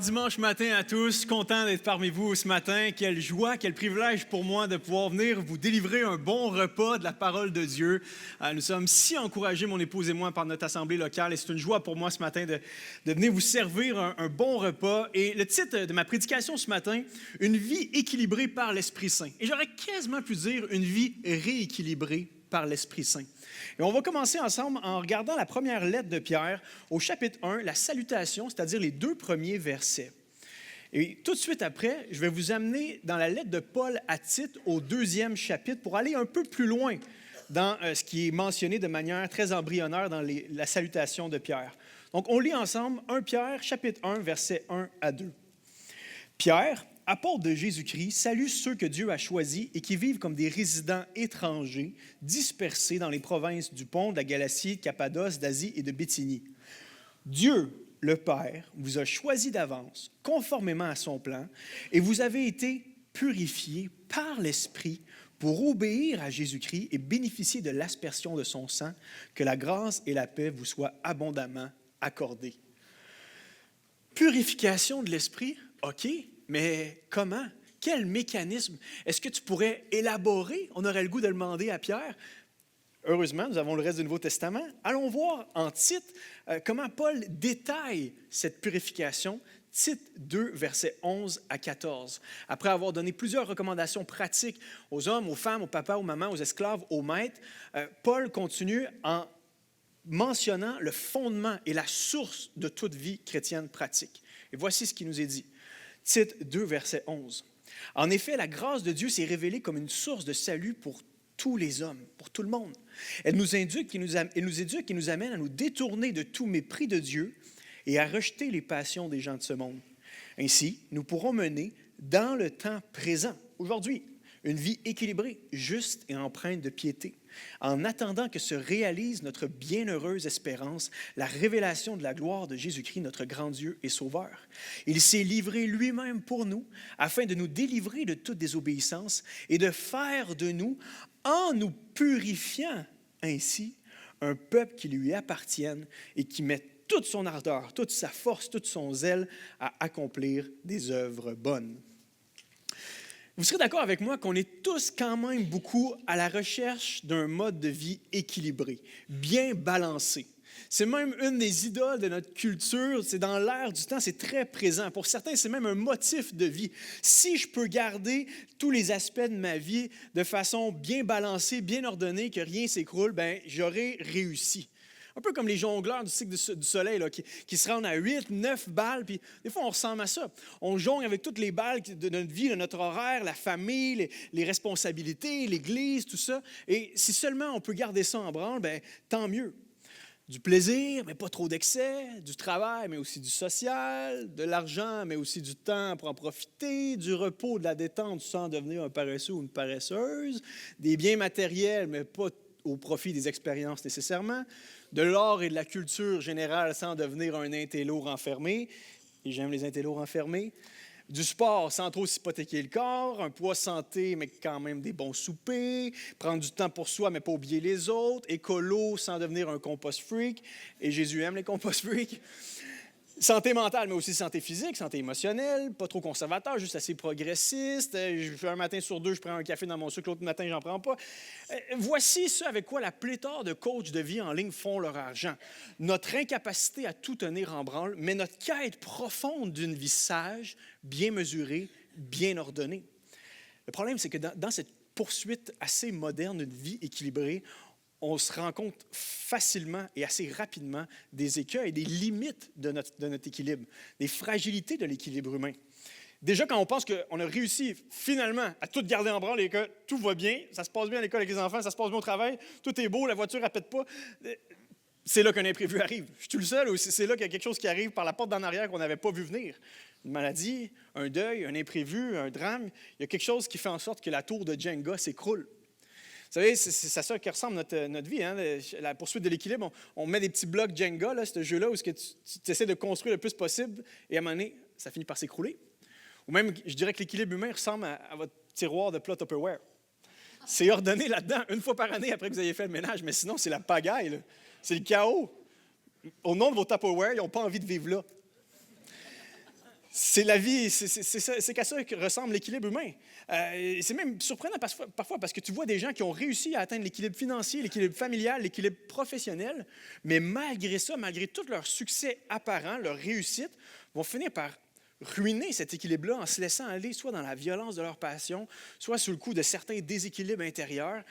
dimanche matin à tous, content d'être parmi vous ce matin. Quelle joie, quel privilège pour moi de pouvoir venir vous délivrer un bon repas de la parole de Dieu. Nous sommes si encouragés, mon épouse et moi, par notre assemblée locale et c'est une joie pour moi ce matin de venir vous servir un bon repas. Et le titre de ma prédication ce matin, « Une vie équilibrée par l'Esprit Saint ». Et j'aurais quasiment pu dire « Une vie rééquilibrée par l'Esprit Saint ». Et on va commencer ensemble en regardant la première lettre de Pierre au chapitre 1, la salutation, c'est-à-dire les 2 premiers versets. Et tout de suite après, je vais vous amener dans la lettre de Paul à Tite au 2e chapitre pour aller un peu plus loin dans ce qui est mentionné de manière très embryonnaire dans la salutation de Pierre. Donc, on lit ensemble 1 Pierre, chapitre 1, versets 1 à 2. Pierre, apôtre de Jésus-Christ, salue ceux que Dieu a choisis et qui vivent comme des résidents étrangers, dispersés dans les provinces du Pont, de la Galatie, de Cappadoce, d'Asie et de Bithynie. Dieu, le Père, vous a choisis d'avance, conformément à son plan, et vous avez été purifiés par l'Esprit pour obéir à Jésus-Christ et bénéficier de l'aspersion de son sang, que la grâce et la paix vous soient abondamment accordées. Purification de l'Esprit, OK. Mais comment? Quel mécanisme? Est-ce que tu pourrais élaborer? On aurait le goût de le demander à Pierre. Heureusement, nous avons le reste du Nouveau Testament. Allons voir en Tite comment Paul détaille cette purification. Tite 2, versets 11 à 14. Après avoir donné plusieurs recommandations pratiques aux hommes, aux femmes, aux papas, aux mamans, aux esclaves, aux maîtres, Paul continue en mentionnant le fondement et la source de toute vie chrétienne pratique. Et voici ce qui nous est dit. Tite 2, verset 11. En effet, la grâce de Dieu s'est révélée comme une source de salut pour tous les hommes, pour tout le monde. Elle nous éduque et nous amène à nous détourner de tout mépris de Dieu et à rejeter les passions des gens de ce monde. Ainsi, nous pourrons mener dans le temps présent, aujourd'hui, une vie équilibrée, juste et empreinte de piété, en attendant que se réalise notre bienheureuse espérance, la révélation de la gloire de Jésus-Christ, notre grand Dieu et Sauveur. Il s'est livré lui-même pour nous, afin de nous délivrer de toute désobéissance et de faire de nous, en nous purifiant ainsi, un peuple qui lui appartienne et qui met toute son ardeur, toute sa force, tout son zèle à accomplir des œuvres bonnes. Vous serez d'accord avec moi qu'on est tous quand même beaucoup à la recherche d'un mode de vie équilibré, bien balancé. C'est même une des idoles de notre culture, c'est dans l'air du temps, c'est très présent. Pour certains, c'est même un motif de vie. Si je peux garder tous les aspects de ma vie de façon bien balancée, bien ordonnée, que rien s'écroule, bien, j'aurai réussi. Un peu comme les jongleurs du cycle du soleil là, qui se rendent à 8, 9 balles. Puis des fois, on ressemble à ça. On jongle avec toutes les balles de notre vie, de notre horaire, la famille, les responsabilités, l'Église, tout ça. Et si seulement on peut garder ça en branle, bien, tant mieux. Du plaisir, mais pas trop d'excès. Du travail, mais aussi du social. De l'argent, mais aussi du temps pour en profiter. Du repos, de la détente sans devenir un paresseux ou une paresseuse. Des biens matériels, mais pas au profit des expériences nécessairement. De l'art et de la culture générale sans devenir un intello renfermé. Et j'aime les intellos renfermés. Du sport sans trop s'hypothéquer le corps. Un poids santé, mais quand même des bons soupers. Prendre du temps pour soi, mais pas oublier les autres. Écolo sans devenir un compost freak. Et Jésus aime les compost freaks. Santé mentale, mais aussi santé physique, santé émotionnelle, pas trop conservateur, juste assez progressiste. Un matin sur 2, je prends un café dans mon sucre, l'autre matin, j'en prends pas. Voici ce avec quoi la pléthore de coachs de vie en ligne font leur argent. Notre incapacité à tout tenir en branle, mais notre quête profonde d'une vie sage, bien mesurée, bien ordonnée. Le problème, c'est que dans cette poursuite assez moderne d'une vie équilibrée, on se rend compte facilement et assez rapidement des écueils et des limites de notre équilibre, des fragilités de l'équilibre humain. Déjà, quand on pense qu'on a réussi finalement à tout garder en branle et que tout va bien, ça se passe bien à l'école avec les enfants, ça se passe bien au travail, tout est beau, la voiture ne pète pas, c'est là qu'un imprévu arrive. Je suis le seul ou c'est là qu'il y a quelque chose qui arrive par la porte d'en arrière qu'on n'avait pas vu venir. Une maladie, un deuil, un imprévu, un drame, il y a quelque chose qui fait en sorte que la tour de Jenga s'écroule. Vous savez, c'est à ça qui ressemble notre vie, hein? La poursuite de l'équilibre. On met des petits blocs Jenga, là, ce jeu-là, où tu essaies de construire le plus possible, et à un moment donné, ça finit par s'écrouler. Ou même, je dirais que l'équilibre humain ressemble à votre tiroir de plats Tupperware. C'est ordonné là-dedans, une fois par année après que vous ayez fait le ménage, mais sinon, c'est la pagaille, là. C'est le chaos. Au nom de vos Tupperware, ils n'ont pas envie de vivre là. C'est la vie, c'est qu'à ça que ressemble l'équilibre humain. C'est même surprenant parfois parce que tu vois des gens qui ont réussi à atteindre l'équilibre financier, l'équilibre familial, l'équilibre professionnel, mais malgré ça, malgré tout leur succès apparent, leur réussite, vont finir par ruiner cet équilibre-là en se laissant aller soit dans la violence de leur passion, soit sous le coup de certains déséquilibres intérieurs.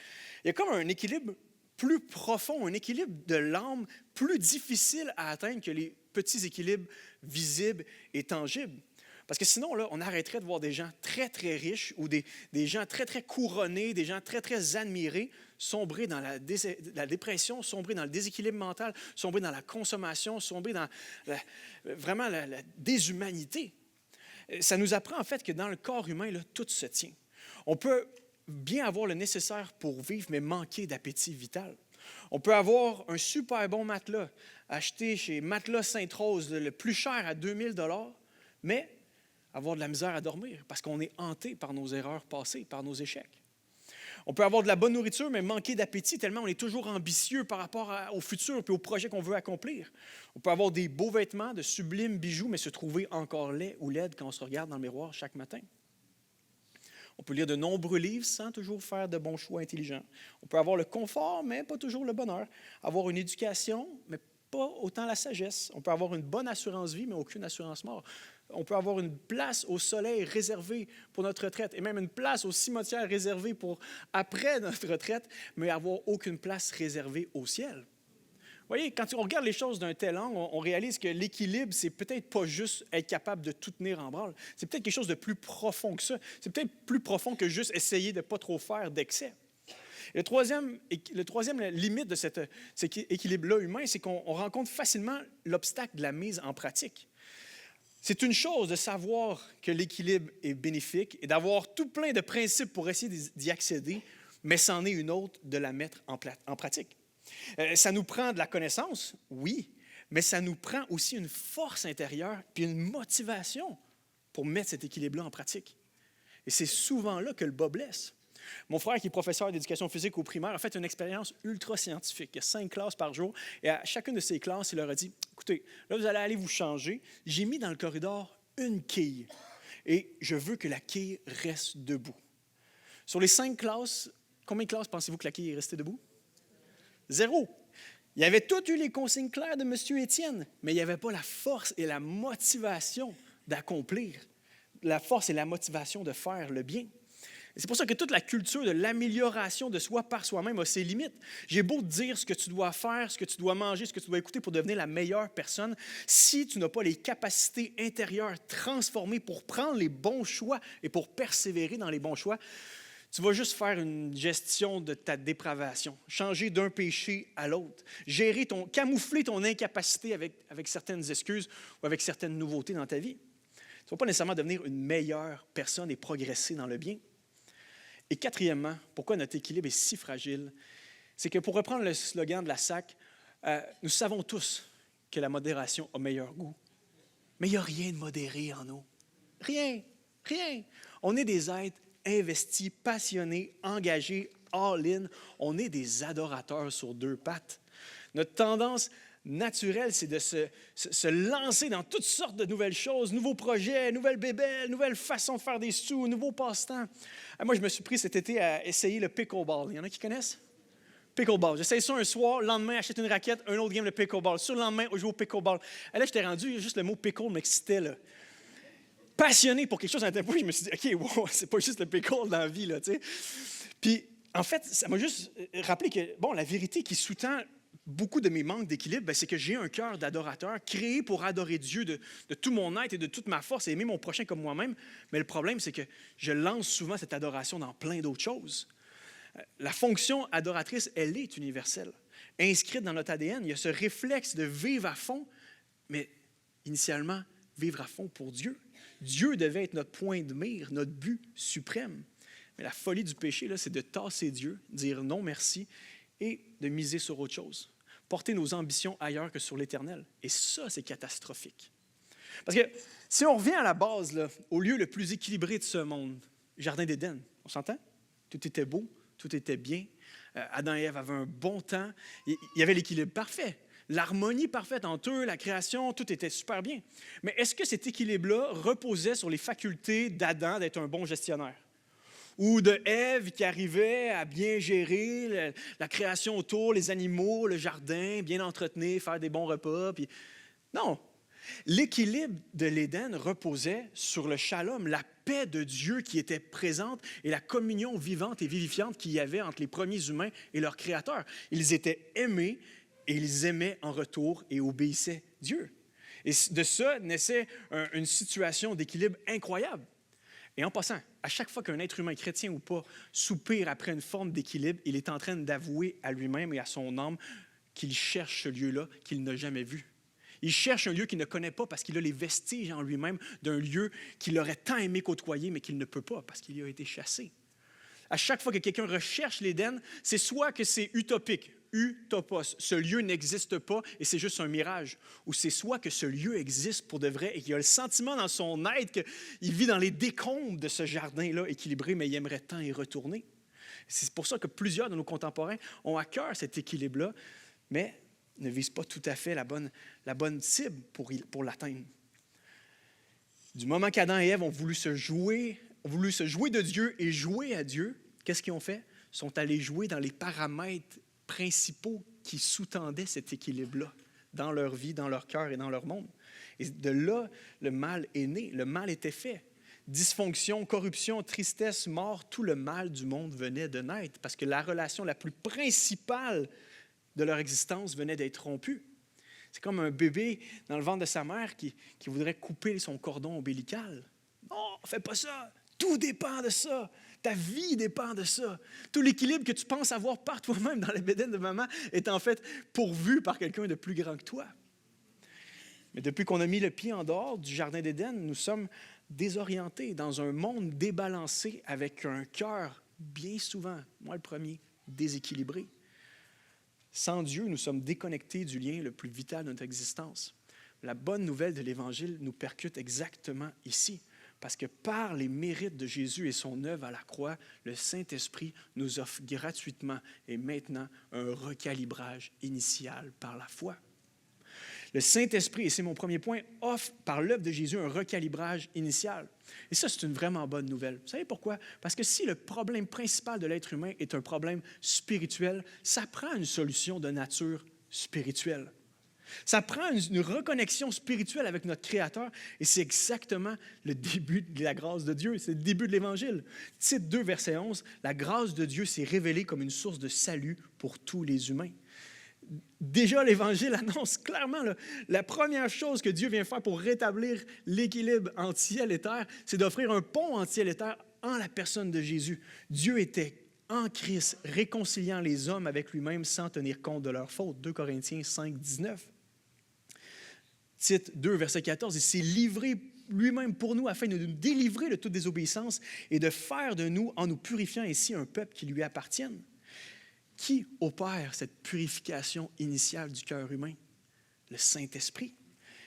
Il y a comme un équilibre plus profond, un équilibre de l'âme plus difficile à atteindre que les petits équilibres visibles et tangibles. Parce que sinon, là, on arrêterait de voir des gens très, très riches ou des gens très, très couronnés, des gens très, très admirés sombrer dans la dépression, sombrer dans le déséquilibre mental, sombrer dans la consommation, sombrer dans vraiment la déshumanité. Ça nous apprend en fait que dans le corps humain, là, tout se tient. On peut bien avoir le nécessaire pour vivre, mais manquer d'appétit vital. On peut avoir un super bon matelas acheté chez Matelas Sainte-Rose, le plus cher à 2000 $, mais avoir de la misère à dormir parce qu'on est hanté par nos erreurs passées, par nos échecs. On peut avoir de la bonne nourriture, mais manquer d'appétit tellement on est toujours ambitieux par rapport au futur et aux projets qu'on veut accomplir. On peut avoir des beaux vêtements, de sublimes bijoux, mais se trouver encore laid ou laide quand on se regarde dans le miroir chaque matin. On peut lire de nombreux livres sans toujours faire de bons choix intelligents. On peut avoir le confort, mais pas toujours le bonheur. Avoir une éducation, mais pas autant la sagesse. On peut avoir une bonne assurance vie, mais aucune assurance mort. On peut avoir une place au soleil réservée pour notre retraite et même une place au cimetière réservée pour après notre retraite, mais avoir aucune place réservée au ciel. Vous voyez, quand on regarde les choses d'un tel angle, on réalise que l'équilibre, c'est peut-être pas juste être capable de tout tenir en branle. C'est peut-être quelque chose de plus profond que ça. C'est peut-être plus profond que juste essayer de ne pas trop faire d'excès. Et le troisième limite de cet équilibre-là humain, c'est qu'on rencontre facilement l'obstacle de la mise en pratique. C'est une chose de savoir que l'équilibre est bénéfique et d'avoir tout plein de principes pour essayer d'y accéder, mais c'en est une autre de la mettre en pratique. Ça nous prend de la connaissance, oui, mais ça nous prend aussi une force intérieure puis une motivation pour mettre cet équilibre-là en pratique. Et c'est souvent là que le bas blesse. Mon frère, qui est professeur d'éducation physique au primaire, a fait une expérience ultra scientifique. Il y a 5 classes par jour. Et à chacune de ces classes, il leur a dit, écoutez, là, vous allez aller vous changer. J'ai mis dans le corridor une quille. Et je veux que la quille reste debout. Sur les 5 classes, combien de classes pensez-vous que la quille est restée debout? 0. Il avait toutes eu les consignes claires de M. Étienne, mais il n'y avait pas la force et la motivation d'accomplir, la force et la motivation de faire le bien. Et c'est pour ça que toute la culture de l'amélioration de soi par soi-même a ses limites. J'ai beau te dire ce que tu dois faire, ce que tu dois manger, ce que tu dois écouter pour devenir la meilleure personne, si tu n'as pas les capacités intérieures transformées pour prendre les bons choix et pour persévérer dans les bons choix, tu vas juste faire une gestion de ta dépravation, changer d'un péché à l'autre, camoufler ton incapacité avec certaines excuses ou avec certaines nouveautés dans ta vie. Tu ne vas pas nécessairement devenir une meilleure personne et progresser dans le bien. Et quatrièmement, pourquoi notre équilibre est si fragile, c'est que pour reprendre le slogan de la SAC, nous savons tous que la modération a meilleur goût. Mais il n'y a rien de modéré en nous. Rien, rien. On est des êtres investis, passionnés, engagés, all-in. On est des adorateurs sur 2 pattes. Notre tendance naturelle, c'est de se lancer dans toutes sortes de nouvelles choses, nouveaux projets, nouvelles bébelles, nouvelles façons de faire des sous, nouveaux passe-temps. Moi, je me suis pris cet été à essayer le pickleball. Il y en a qui connaissent? Pickleball. J'essaye ça un soir, le lendemain, achète une raquette, un autre game de pickleball. Sur le lendemain, on joue au pickleball. Et là, j'étais rendu, juste le mot pickle m'excitait, là. Passionné pour quelque chose à un tel point, je me suis dit, OK, wow, c'est pas juste le pickle dans la vie, là, tu sais. Puis, en fait, ça m'a juste rappelé que, bon, la vérité qui sous-tend beaucoup de mes manques d'équilibre, c'est que j'ai un cœur d'adorateur, créé pour adorer Dieu de tout mon être et de toute ma force et aimer mon prochain comme moi-même. Mais le problème, c'est que je lance souvent cette adoration dans plein d'autres choses. La fonction adoratrice, elle est universelle. Inscrite dans notre ADN, il y a ce réflexe de vivre à fond, mais initialement, vivre à fond pour Dieu. Dieu devait être notre point de mire, notre but suprême. Mais la folie du péché, là, c'est de tasser Dieu, dire non merci et de miser sur autre chose. Porter nos ambitions ailleurs que sur l'Éternel. Et ça, c'est catastrophique. Parce que si on revient à la base, là, au lieu le plus équilibré de ce monde, Jardin d'Éden, on s'entend? Tout était beau, tout était bien. Adam et Ève avaient un bon temps. Il y avait l'équilibre parfait. l'harmonie parfaite entre eux, la création, tout était super bien. Mais est-ce que cet équilibre-là reposait sur les facultés d'Adam d'être un bon gestionnaire? Ou de Ève qui arrivait à bien gérer la création autour, les animaux, le jardin, bien entretenir, faire des bons repas? Puis... Non. L'équilibre de l'Éden reposait sur le shalom, la paix de Dieu qui était présente et la communion vivante et vivifiante qu'il y avait entre les premiers humains et leur Créateur. Ils étaient aimés et ils aimaient en retour et obéissaient Dieu. Et de ça naissait une situation d'équilibre incroyable. Et en passant, à chaque fois qu'un être humain, chrétien ou pas, soupire après une forme d'équilibre, il est en train d'avouer à lui-même et à son âme qu'il cherche ce lieu-là qu'il n'a jamais vu. Il cherche un lieu qu'il ne connaît pas parce qu'il a les vestiges en lui-même d'un lieu qu'il aurait tant aimé côtoyer, mais qu'il ne peut pas parce qu'il y a été chassé. À chaque fois que quelqu'un recherche l'Éden, c'est soit que c'est utopique, utopos, ce lieu n'existe pas et c'est juste un mirage, ou c'est soit que ce lieu existe pour de vrai et qu'il a le sentiment dans son être qu'il vit dans les décombres de ce jardin-là équilibré, mais il aimerait tant y retourner. C'est pour ça que plusieurs de nos contemporains ont à cœur cet équilibre-là, mais ne visent pas tout à fait la bonne cible pour l'atteindre. Du moment qu'Adam et Ève ont voulu se jouer de Dieu et jouer à Dieu, qu'est-ce qu'ils ont fait? Ils sont allés jouer dans les paramètres principaux qui sous-tendaient cet équilibre-là dans leur vie, dans leur cœur et dans leur monde. Et de là, le mal est né, le mal était fait. Dysfonction, corruption, tristesse, mort, tout le mal du monde venait de naître parce que la relation la plus principale de leur existence venait d'être rompue. C'est comme un bébé dans le ventre de sa mère qui voudrait couper son cordon ombilical. Non, fais pas ça. Tout dépend de ça. Ta vie dépend de ça. Tout l'équilibre que tu penses avoir par toi-même dans la bédaine de maman est en fait pourvu par quelqu'un de plus grand que toi. Mais depuis qu'on a mis le pied en dehors du jardin d'Éden, nous sommes désorientés dans un monde débalancé avec un cœur bien souvent, moi le premier, déséquilibré. Sans Dieu, nous sommes déconnectés du lien le plus vital de notre existence. La bonne nouvelle de l'Évangile nous percute exactement ici, parce que par les mérites de Jésus et son œuvre à la croix, le Saint-Esprit nous offre gratuitement et maintenant un recalibrage initial par la foi. Le Saint-Esprit, et c'est mon premier point, offre par l'œuvre de Jésus un recalibrage initial. Et ça, c'est une vraiment bonne nouvelle. Vous savez pourquoi? Parce que si le problème principal de l'être humain est un problème spirituel, ça prend une solution de nature spirituelle. Ça prend une reconnexion spirituelle avec notre Créateur, et c'est exactement le début de la grâce de Dieu, c'est le début de l'Évangile. Tite 2, verset 11, « La grâce de Dieu s'est révélée comme une source de salut pour tous les humains. » Déjà, l'Évangile annonce clairement la première chose que Dieu vient faire pour rétablir l'équilibre entre ciel et terre, c'est d'offrir un pont entre ciel et terre en la personne de Jésus. Dieu était en Christ, réconciliant les hommes avec lui-même sans tenir compte de leurs fautes. 2 Corinthiens 5, 19. Tite 2, verset 14, « Il s'est livré lui-même pour nous afin de nous délivrer de toute désobéissance et de faire de nous, en nous purifiant ainsi, un peuple qui lui appartienne. » Qui opère cette purification initiale du cœur humain? Le Saint-Esprit.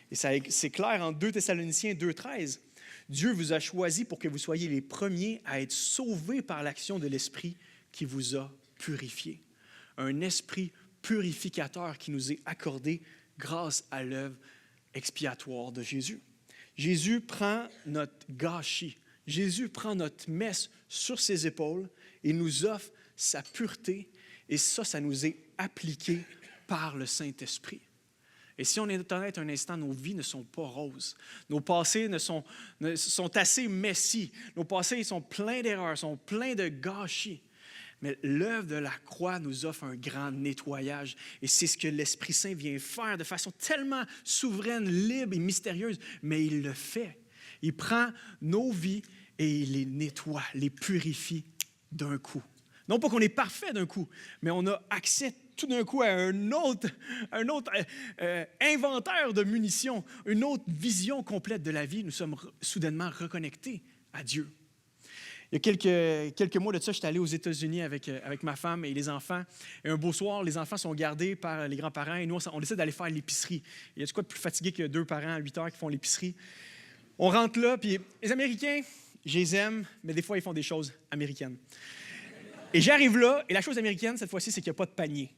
Et c'est clair en 2 Thessaloniciens 2, 13. Dieu vous a choisi pour que vous soyez les premiers à être sauvés par l'action de l'Esprit qui vous a purifiés. Un esprit purificateur qui nous est accordé grâce à l'œuvre expiatoire de Jésus. Jésus prend notre gâchis. Jésus prend notre messe sur ses épaules et nous offre sa pureté. Et ça nous est appliqué par le Saint-Esprit. Et si on est honnête un instant, nos vies ne sont pas roses. Nos passés sont assez messy. Nos passés sont pleins d'erreurs, sont pleins de gâchis. Mais l'œuvre de la croix nous offre un grand nettoyage. Et c'est ce que l'Esprit Saint vient faire de façon tellement souveraine, libre et mystérieuse. Mais il le fait. Il prend nos vies et il les nettoie, les purifie d'un coup. Non pas qu'on est parfait d'un coup, mais on a accès tout d'un coup à un autre inventaire de munitions, une autre vision complète de la vie. Nous sommes soudainement reconnectés à Dieu. Il y a quelques mois de ça, j'étais allé aux États-Unis avec ma femme et les enfants. Et un beau soir, les enfants sont gardés par les grands-parents et nous, on décide d'aller faire l'épicerie. Il y a quoi de plus fatigué que 2 parents à 8 heures qui font l'épicerie? On rentre là, puis les Américains, je les aime, mais des fois, ils font des choses américaines. Et j'arrive là, et la chose américaine, cette fois-ci, c'est qu'il n'y a pas de panier.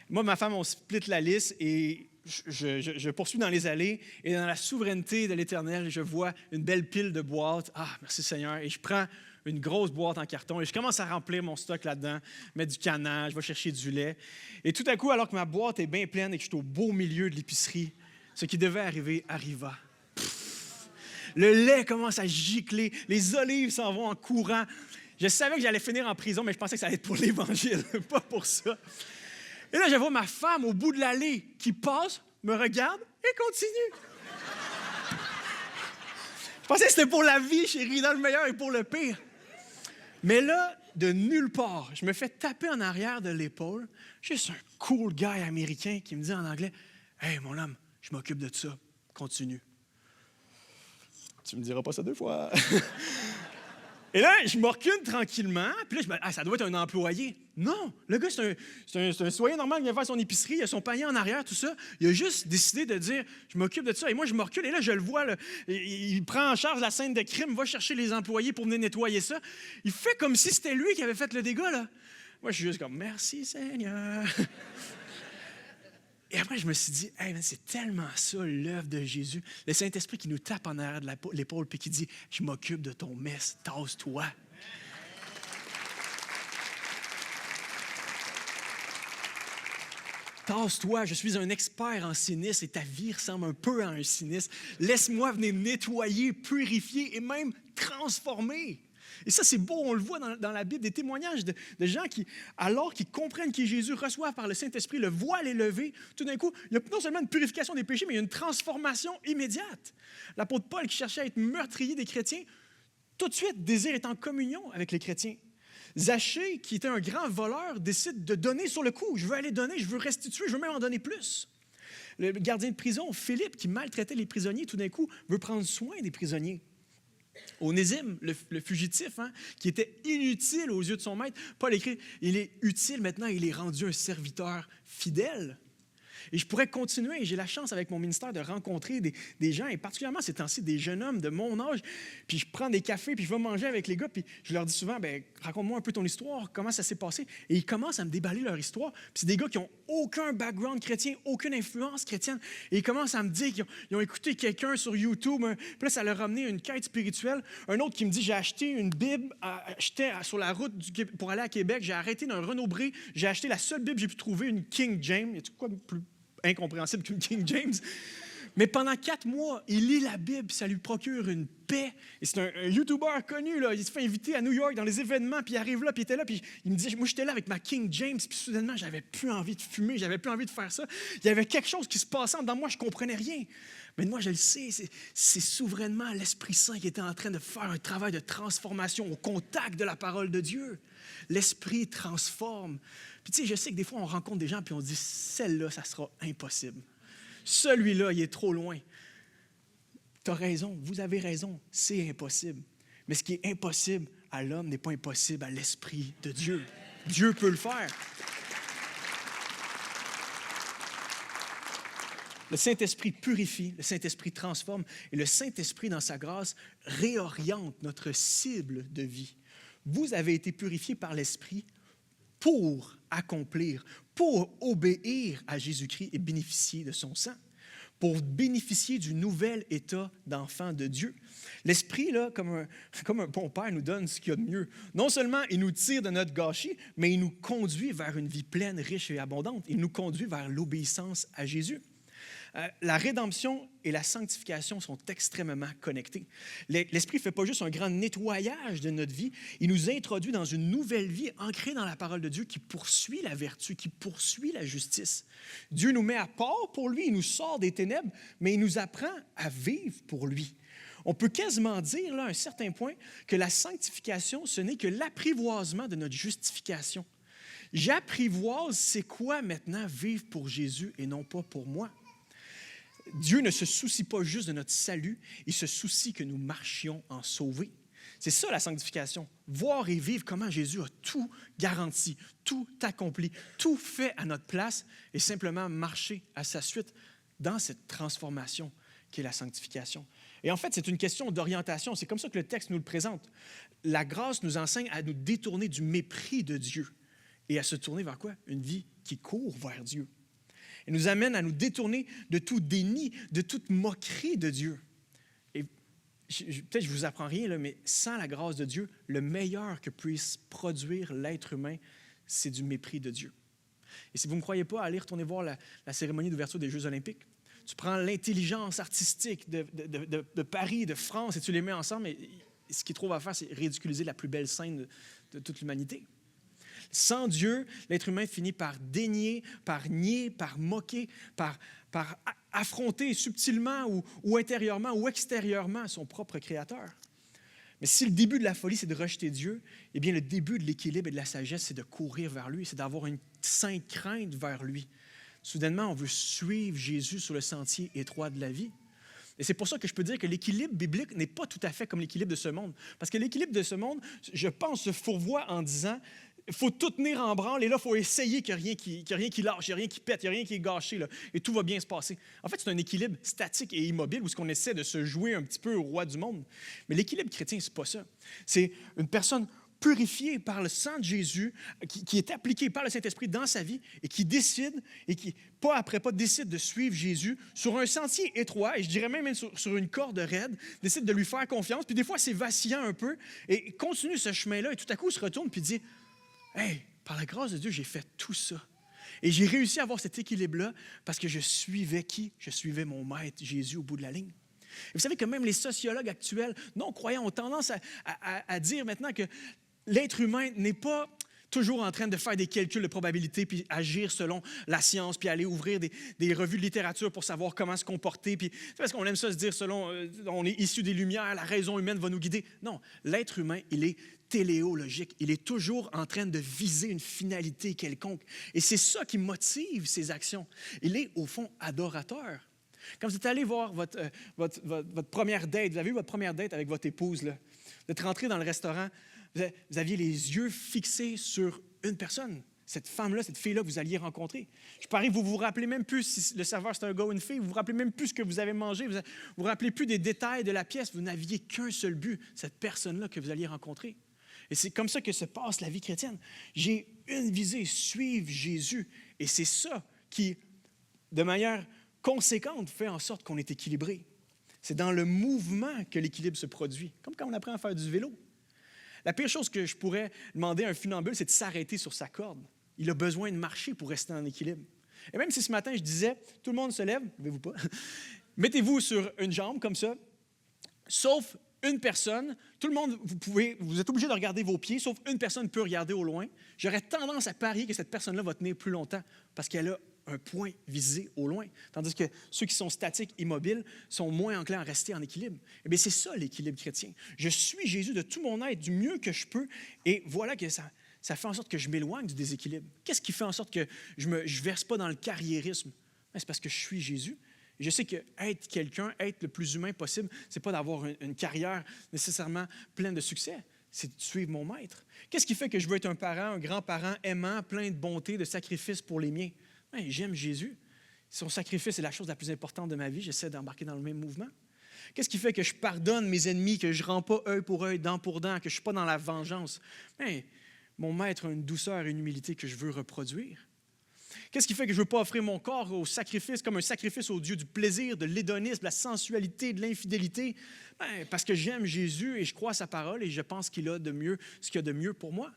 Moi, ma femme, on split la liste et je poursuis dans les allées. Et dans la souveraineté de l'Éternel, je vois une belle pile de boîtes. Ah, merci Seigneur. Et je prends une grosse boîte en carton et je commence à remplir mon stock là-dedans, mettre du canage, je vais chercher du lait. Et tout à coup, alors que ma boîte est bien pleine et que je suis au beau milieu de l'épicerie, ce qui devait arriver arriva. Le lait commence à gicler, les olives s'en vont en courant. Je savais que j'allais finir en prison, mais je pensais que ça allait être pour l'Évangile, pas pour ça. Et là, je vois ma femme au bout de l'allée qui passe, me regarde et continue. Je pensais que c'était pour la vie, chérie, dans le meilleur et pour le pire. Mais là, de nulle part, je me fais taper en arrière de l'épaule. Juste un cool guy américain qui me dit en anglais, « Hey, mon homme, je m'occupe de ça. Continue. » Tu me diras pas ça 2 fois. Et là, je me recule tranquillement. Puis là, je me dis, ah, ça doit être un employé. Non, le gars, c'est un citoyen normal qui vient faire son épicerie. Il a son panier en arrière, tout ça. Il a juste décidé de dire, je m'occupe de ça. Et moi, je me recule. Et là, je le vois. Là, il prend en charge la scène de crime, va chercher les employés pour venir nettoyer ça. Il fait comme si c'était lui qui avait fait le dégât, là. Moi, je suis juste comme, merci Seigneur. Et après, je me suis dit, hey, man, c'est tellement ça l'œuvre de Jésus. Le Saint-Esprit qui nous tape en arrière de l'épaule puis qui dit, je m'occupe de ton mess, tasse-toi. Tasse-toi, je suis un expert en cynisme et ta vie ressemble un peu à un cynisme. Laisse-moi venir nettoyer, purifier et même transformer. Et ça, c'est beau, on le voit dans la Bible, des témoignages de gens qui, alors qu'ils comprennent qui est Jésus, reçoivent par le Saint-Esprit, le voile est levé. Tout d'un coup, il y a non seulement une purification des péchés, mais il y a une transformation immédiate. L'apôtre Paul, qui cherchait à être meurtrier des chrétiens, tout de suite désire être en communion avec les chrétiens. Zachée, qui était un grand voleur, décide de donner sur le coup. Je veux aller donner, je veux restituer, je veux même en donner plus. Le gardien de prison, Philippe, qui maltraitait les prisonniers, tout d'un coup, veut prendre soin des prisonniers. Onésime, le fugitif, qui était inutile aux yeux de son maître, Paul écrit, il est utile maintenant, il est rendu un serviteur fidèle. Et je pourrais continuer, et j'ai la chance avec mon ministère de rencontrer des gens, et particulièrement ces temps-ci, des jeunes hommes de mon âge, puis je prends des cafés, puis je vais manger avec les gars, puis je leur dis souvent, bien, raconte-moi un peu ton histoire, comment ça s'est passé, et ils commencent à me déballer leur histoire, puis c'est des gars qui n'ont aucun background chrétien, aucune influence chrétienne, et ils commencent à me dire qu'ils ont écouté quelqu'un sur YouTube, puis là, ça leur a amené une quête spirituelle, un autre qui me dit, j'ai acheté une Bible, j'étais sur la route pour aller à Québec, j'ai arrêté d'un Renaud Bré, j'ai acheté la seule Bible que j'ai pu trouver, une King James, y a-t-il quoi de plus incompréhensible qu'une King James. Mais pendant 4 mois, il lit la Bible, ça lui procure une paix. Et c'est un YouTuber connu, là. Il se fait inviter à New York dans les événements, puis il arrive là, puis il était là, puis il me dit, moi, j'étais là avec ma King James, puis soudainement, j'avais plus envie de fumer, j'avais plus envie de faire ça. Il y avait quelque chose qui se passait dans moi, je comprenais rien. Mais moi, je le sais, c'est souverainement l'Esprit Saint qui était en train de faire un travail de transformation au contact de la parole de Dieu. L'Esprit transforme. Puis tu sais, je sais que des fois, on rencontre des gens puis on dit, celle-là, ça sera impossible. Celui-là, il est trop loin. Tu as raison, vous avez raison, c'est impossible. Mais ce qui est impossible à l'homme n'est pas impossible à l'Esprit de Dieu. Dieu peut le faire. Le Saint-Esprit purifie, le Saint-Esprit transforme et le Saint-Esprit, dans sa grâce, réoriente notre cible de vie. Vous avez été purifiés par l'Esprit pour accomplir, pour obéir à Jésus-Christ et bénéficier de son sang, pour bénéficier du nouvel état d'enfant de Dieu. L'Esprit, là, comme un bon père, nous donne ce qu'il y a de mieux. Non seulement il nous tire de notre gâchis, mais il nous conduit vers une vie pleine, riche et abondante. Il nous conduit vers l'obéissance à Jésus. La rédemption et la sanctification sont extrêmement connectés. L'Esprit ne fait pas juste un grand nettoyage de notre vie, il nous introduit dans une nouvelle vie ancrée dans la parole de Dieu qui poursuit la vertu, qui poursuit la justice. Dieu nous met à part pour lui, il nous sort des ténèbres, mais il nous apprend à vivre pour lui. On peut quasiment dire, là, à un certain point, que la sanctification, ce n'est que l'apprivoisement de notre justification. J'apprivoise, c'est quoi maintenant vivre pour Jésus et non pas pour moi? Dieu ne se soucie pas juste de notre salut, il se soucie que nous marchions en sauvés. C'est ça la sanctification, voir et vivre comment Jésus a tout garanti, tout accompli, tout fait à notre place et simplement marcher à sa suite dans cette transformation qui est la sanctification. Et en fait, c'est une question d'orientation, c'est comme ça que le texte nous le présente. La grâce nous enseigne à nous détourner du mépris de Dieu et à se tourner vers quoi? Une vie qui court vers Dieu. Elle nous amène à nous détourner de tout déni, de toute moquerie de Dieu. Et peut-être je ne vous apprends rien, là, mais sans la grâce de Dieu, le meilleur que puisse produire l'être humain, c'est du mépris de Dieu. Et si vous ne me croyez pas, allez retourner voir la cérémonie d'ouverture des Jeux olympiques. Tu prends l'intelligence artistique de Paris, de France, et tu les mets ensemble, et ce qu'ils trouvent à faire, c'est ridiculiser la plus belle scène de toute l'humanité. Sans Dieu, l'être humain finit par dénier, par nier, par moquer, par affronter subtilement ou intérieurement ou extérieurement son propre Créateur. Mais si le début de la folie, c'est de rejeter Dieu, eh bien, le début de l'équilibre et de la sagesse, c'est de courir vers lui, c'est d'avoir une sainte crainte vers lui. Soudainement, on veut suivre Jésus sur le sentier étroit de la vie. Et c'est pour ça que je peux dire que l'équilibre biblique n'est pas tout à fait comme l'équilibre de ce monde. Parce que l'équilibre de ce monde, je pense, se fourvoie en disant il faut tout tenir en branle et là, il faut essayer qu'il n'y ait rien qui lâche, il n'y a rien qui pète, il n'y a rien qui est gâché là, et tout va bien se passer. En fait, c'est un équilibre statique et immobile où on essaie de se jouer un petit peu au roi du monde. Mais l'équilibre chrétien, ce n'est pas ça. C'est une personne purifié par le sang de Jésus, qui est appliqué par le Saint-Esprit dans sa vie et qui décide, et qui, pas après pas, décide de suivre Jésus sur un sentier étroit, et je dirais même sur une corde raide, décide de lui faire confiance, puis des fois, c'est vacillant un peu, et continue ce chemin-là, et tout à coup, il se retourne, puis dit « Hey, par la grâce de Dieu, j'ai fait tout ça. » Et j'ai réussi à avoir cet équilibre-là parce que je suivais qui? Je suivais mon maître, Jésus, au bout de la ligne. Et vous savez que même les sociologues actuels, non-croyants, ont tendance à dire maintenant que l'être humain n'est pas toujours en train de faire des calculs de probabilité puis agir selon la science puis aller ouvrir des revues de littérature pour savoir comment se comporter. Puis, parce qu'on aime ça se dire selon, on est issu des Lumières, la raison humaine va nous guider. Non, l'être humain, il est téléologique. Il est toujours en train de viser une finalité quelconque. Et c'est ça qui motive ses actions. Il est, au fond, adorateur. Quand vous êtes allé voir votre première date, vous avez eu votre première date avec votre épouse, là. Vous êtes rentré dans le restaurant, vous aviez les yeux fixés sur une personne, cette femme-là, cette fille-là que vous alliez rencontrer. Je parie que vous ne vous rappelez même plus si le serveur c'est un gars ou une fille, vous ne vous rappelez même plus ce que vous avez mangé, vous ne vous rappelez plus des détails de la pièce, vous n'aviez qu'un seul but, cette personne-là que vous alliez rencontrer. Et c'est comme ça que se passe la vie chrétienne. J'ai une visée, suivre Jésus. Et c'est ça qui, de manière conséquente, fait en sorte qu'on est équilibré. C'est dans le mouvement que l'équilibre se produit, comme quand on apprend à faire du vélo. La pire chose que je pourrais demander à un funambule, c'est de s'arrêter sur sa corde. Il a besoin de marcher pour rester en équilibre. Et même si ce matin, je disais, tout le monde se lève, levez-vous pas, mettez-vous sur une jambe comme ça, sauf une personne, tout le monde, vous êtes obligé de regarder vos pieds, sauf une personne peut regarder au loin. J'aurais tendance à parier que cette personne-là va tenir plus longtemps parce qu'elle a un point visé au loin. Tandis que ceux qui sont statiques, immobiles, sont moins enclins à rester en équilibre. Eh bien, c'est ça l'équilibre chrétien. Je suis Jésus de tout mon être, du mieux que je peux, et voilà que ça fait en sorte que je m'éloigne du déséquilibre. Qu'est-ce qui fait en sorte que je ne verse pas dans le carriérisme? Ben, c'est parce que je suis Jésus. Et je sais qu'être quelqu'un, être le plus humain possible, ce n'est pas d'avoir une carrière nécessairement pleine de succès. C'est de suivre mon maître. Qu'est-ce qui fait que je veux être un parent, un grand-parent aimant, plein de bonté, de sacrifice pour les miens? Ben, j'aime Jésus. Son sacrifice est la chose la plus importante de ma vie. J'essaie d'embarquer dans le même mouvement. Qu'est-ce qui fait que je pardonne mes ennemis, que je ne rends pas œil pour œil, dent pour dent, que je ne suis pas dans la vengeance? Ben, mon maître a une douceur et une humilité que je veux reproduire. Qu'est-ce qui fait que je ne veux pas offrir mon corps au sacrifice comme un sacrifice au Dieu du plaisir, de l'hédonisme, de la sensualité, de l'infidélité? Ben, parce que j'aime Jésus et je crois à sa parole et je pense qu'il a de mieux ce qu'il y a de mieux pour moi.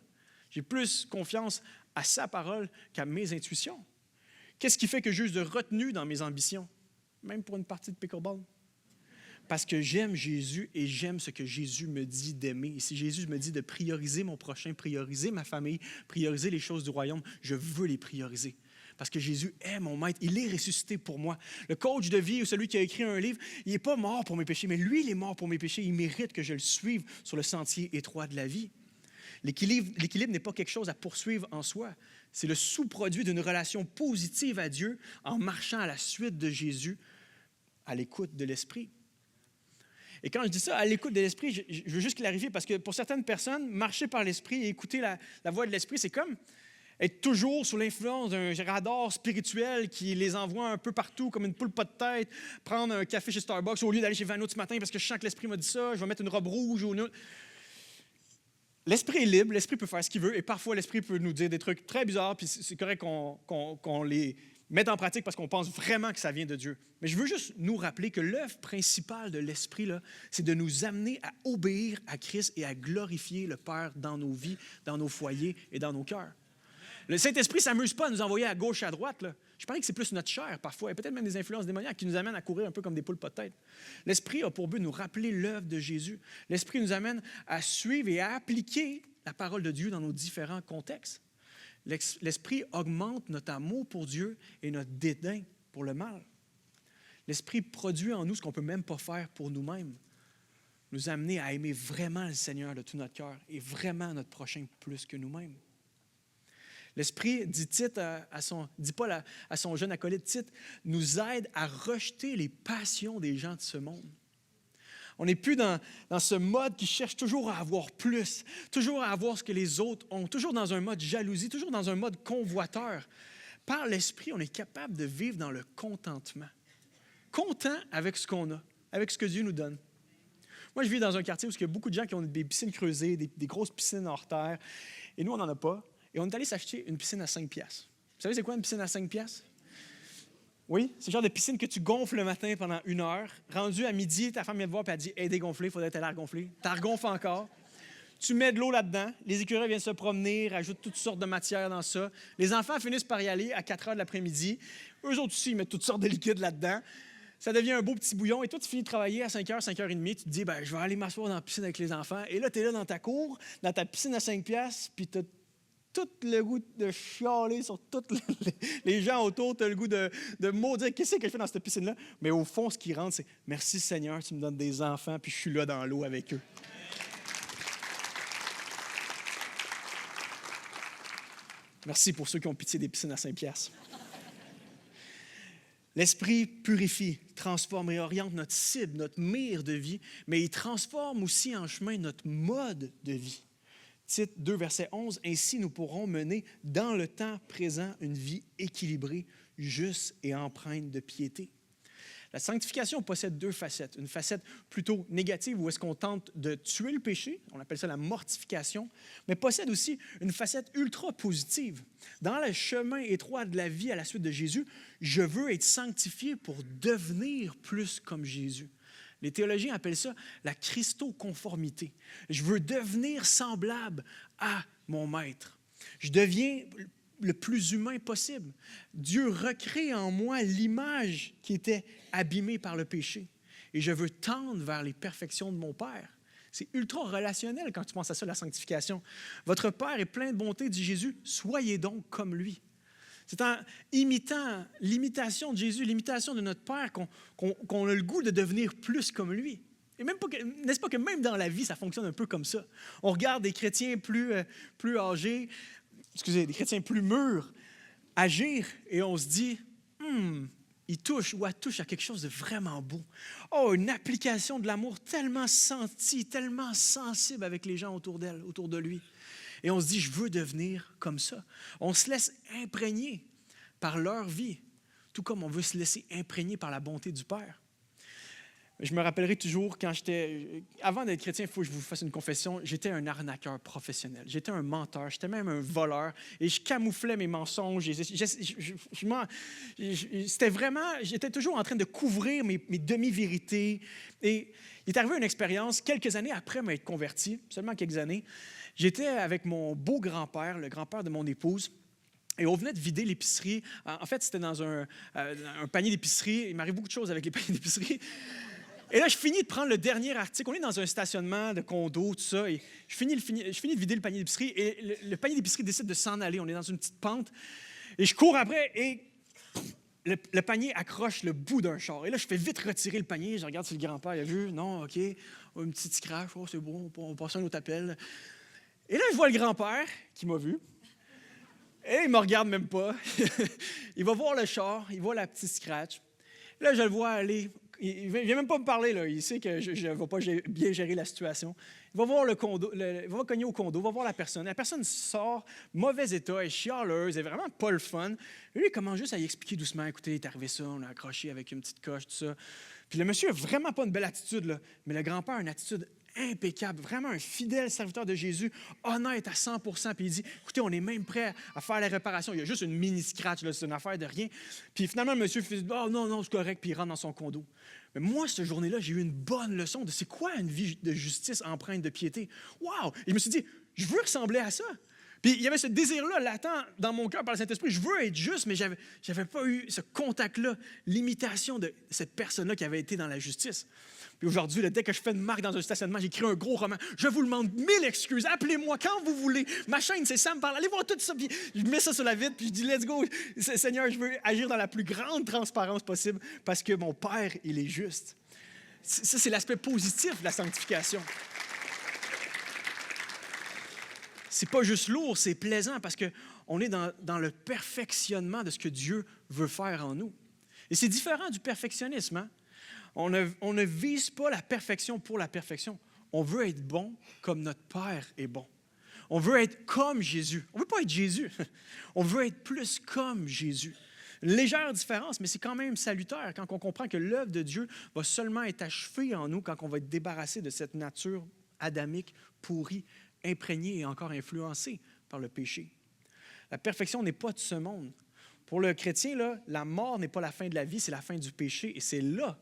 J'ai plus confiance à sa parole qu'à mes intuitions. Qu'est-ce qui fait que je juge de retenue dans mes ambitions, même pour une partie de pickleball? Parce que j'aime Jésus et j'aime ce que Jésus me dit d'aimer. Et si Jésus me dit de prioriser mon prochain, prioriser ma famille, prioriser les choses du royaume, je veux les prioriser. Parce que Jésus est mon maître, il est ressuscité pour moi. Le coach de vie ou celui qui a écrit un livre, il n'est pas mort pour mes péchés, mais lui, il est mort pour mes péchés. Il mérite que je le suive sur le sentier étroit de la vie. L'équilibre n'est pas quelque chose à poursuivre en soi. C'est le sous-produit d'une relation positive à Dieu en marchant à la suite de Jésus, à l'écoute de l'Esprit. Et quand je dis ça, à l'écoute de l'Esprit, je veux juste clarifier, parce que pour certaines personnes, marcher par l'Esprit et écouter la voix de l'Esprit, c'est comme être toujours sous l'influence d'un radar spirituel qui les envoie un peu partout, comme une poule pas de tête, prendre un café chez Starbucks au lieu d'aller chez Vano ce matin parce que je sens que l'Esprit m'a dit ça, je vais mettre une robe rouge ou une autre. L'esprit est libre, l'esprit peut faire ce qu'il veut, et parfois l'esprit peut nous dire des trucs très bizarres, puis c'est correct qu'on les mette en pratique parce qu'on pense vraiment que ça vient de Dieu. Mais je veux juste nous rappeler que l'œuvre principale de l'esprit, là, c'est de nous amener à obéir à Christ et à glorifier le Père dans nos vies, dans nos foyers et dans nos cœurs. Le Saint-Esprit ne s'amuse pas à nous envoyer à gauche, à droite. Là. Je parie que c'est plus notre chair, parfois, et peut-être même des influences démoniaques qui nous amènent à courir un peu comme des poules pas de tête. L'Esprit a pour but de nous rappeler l'œuvre de Jésus. L'Esprit nous amène à suivre et à appliquer la parole de Dieu dans nos différents contextes. L'Esprit augmente notre amour pour Dieu et notre dédain pour le mal. L'Esprit produit en nous ce qu'on ne peut même pas faire pour nous-mêmes. Nous amener à aimer vraiment le Seigneur de tout notre cœur et vraiment notre prochain plus que nous-mêmes. L'Esprit, dit Paul à son jeune acolyte Tite, nous aide à rejeter les passions des gens de ce monde. On n'est plus dans ce mode qui cherche toujours à avoir plus, toujours à avoir ce que les autres ont, toujours dans un mode jalousie, toujours dans un mode convoiteur. Par l'Esprit, on est capable de vivre dans le contentement. Content avec ce qu'on a, avec ce que Dieu nous donne. Moi, je vis dans un quartier où il y a beaucoup de gens qui ont des piscines creusées, des grosses piscines hors terre, et nous, on n'en a pas. Et on est allé s'acheter une piscine à 5 piastres. Vous savez, c'est quoi une piscine à 5 piastres? Oui, c'est le genre de piscine que tu gonfles le matin pendant 1 heure. Rendu à midi, ta femme vient te voir et elle dit « Hey, dégonflé, il faudrait t'aller à regonfler. » Tu regonfles encore. Tu mets de l'eau là-dedans. Les écureuils viennent se promener, rajoutent toutes sortes de matières dans ça. Les enfants finissent par y aller à 4 heures de l'après-midi. Eux autres aussi, ils mettent toutes sortes de liquides là-dedans. Ça devient un beau petit bouillon. Et toi, tu finis de travailler à 5 heures, 5 heures et demie. Tu te dis « Je vais aller m'asseoir dans la piscine avec les enfants. » Et là, tu es là dans ta cour, dans ta piscine à 5 piastres, puis tu as tout le goût de chialer sur tous les gens autour. Tu as le goût de maudire. Qu'est-ce que je fais dans cette piscine-là? Mais au fond, ce qui rentre, c'est « Merci Seigneur, tu me donnes des enfants, puis je suis là dans l'eau avec eux. » Merci pour ceux qui ont pitié des piscines à 5 piastres. L'Esprit purifie, transforme et oriente notre cible, notre mire de vie, mais il transforme aussi en chemin notre mode de vie. Tite 2, verset 11, « Ainsi nous pourrons mener dans le temps présent une vie équilibrée, juste et empreinte de piété. » La sanctification possède 2 facettes. Une facette plutôt négative où est-ce qu'on tente de tuer le péché, on appelle ça la mortification, mais possède aussi une facette ultra positive. Dans le chemin étroit de la vie à la suite de Jésus, je veux être sanctifié pour devenir plus comme Jésus. Les théologiens appellent ça la christoconformité. Je veux devenir semblable à mon maître. Je deviens le plus humain possible. Dieu recrée en moi l'image qui était abîmée par le péché. Et je veux tendre vers les perfections de mon Père. C'est ultra relationnel quand tu penses à ça, la sanctification. Votre Père est plein de bonté, dit Jésus, soyez donc comme lui. C'est en imitant l'imitation de Jésus, l'imitation de notre Père qu'on a le goût de devenir plus comme lui. Et même pas, n'est-ce pas que même dans la vie, ça fonctionne un peu comme ça? On regarde des chrétiens plus âgés, des chrétiens plus mûrs agir et on se dit, il touche ou elle touche à quelque chose de vraiment beau. Oh, une application de l'amour tellement sentie, tellement sensible avec les gens autour d'elle, autour de lui. Et on se dit, je veux devenir comme ça. On se laisse imprégner par leur vie, tout comme on veut se laisser imprégner par la bonté du Père. Je me rappellerai toujours avant d'être chrétien, il faut que je vous fasse une confession, j'étais un arnaqueur professionnel. J'étais un menteur, j'étais même un voleur et je camouflais mes mensonges. J'étais toujours en train de couvrir mes demi-vérités. Et il est arrivé une expérience, quelques années après m'être converti, seulement quelques années. J'étais avec mon beau grand-père, le grand-père de mon épouse. Et on venait de vider l'épicerie. En fait, c'était dans un panier d'épicerie. Il m'arrive beaucoup de choses avec les paniers d'épicerie. Et là, je finis de prendre le dernier article. On est dans un stationnement de condo, tout ça. Et je finis de vider le panier d'épicerie. Et le panier d'épicerie décide de s'en aller. On est dans une petite pente. Et je cours après et le panier accroche le bout d'un char. Et là, je fais vite retirer le panier. Je regarde si le grand-père il a vu. Non, OK. Oh, une petite scratch. Oh, c'est bon. On passe un autre appel. Et là, je vois le grand-père qui m'a vu. Et il ne me regarde même pas. Il va voir le char. Il voit la petite scratch. Là, je le vois aller. Il ne vient même pas me parler, là. Il sait que je ne vais pas bien gérer la situation. Il va voir le condo, il va cogner au condo, il va voir la personne. La personne sort, mauvais état, elle est chialeuse, elle est vraiment pas le fun. Lui, il commence juste à y expliquer doucement, écoutez, il est arrivé ça, on a accroché avec une petite coche, tout ça. Puis le monsieur n'a vraiment pas une belle attitude, là, mais le grand-père a une attitude impeccable, vraiment un fidèle serviteur de Jésus, honnête à 100%. Puis il dit, écoutez, on est même prêt à faire la réparation. Il y a juste une mini-scratch, là, c'est une affaire de rien. Puis finalement, le monsieur fait, oh non, non, c'est correct, puis il rentre dans son condo. Mais moi, cette journée-là, j'ai eu une bonne leçon de c'est quoi une vie de justice empreinte de piété. Wow! Et je me suis dit, je veux ressembler à ça. Puis il y avait ce désir-là latent dans mon cœur par le Saint-Esprit. Je veux être juste, mais je n'avais pas eu ce contact-là, l'imitation de cette personne-là qui avait été dans la justice. Puis aujourd'hui, dès que je fais une marque dans un stationnement, j'écris un gros roman. Je vous demande 1000 excuses. Appelez-moi quand vous voulez. Ma chaîne, c'est Sam Parle. Allez voir tout ça. Puis je mets ça sur la vitre, puis je dis, let's go. Seigneur, je veux agir dans la plus grande transparence possible parce que mon Père, il est juste. Ça, c'est l'aspect positif de la sanctification. C'est pas juste lourd, c'est plaisant parce qu'on est dans le perfectionnement de ce que Dieu veut faire en nous. Et c'est différent du perfectionnisme. Hein? On ne vise pas la perfection pour la perfection. On veut être bon comme notre Père est bon. On veut être comme Jésus. On ne veut pas être Jésus. On veut être plus comme Jésus. Une légère différence, mais c'est quand même salutaire quand on comprend que l'œuvre de Dieu va seulement être achevée en nous quand on va être débarrassé de cette nature adamique pourrie, imprégnée et encore influencée par le péché. La perfection n'est pas de ce monde. Pour le chrétien, là, la mort n'est pas la fin de la vie, c'est la fin du péché et c'est là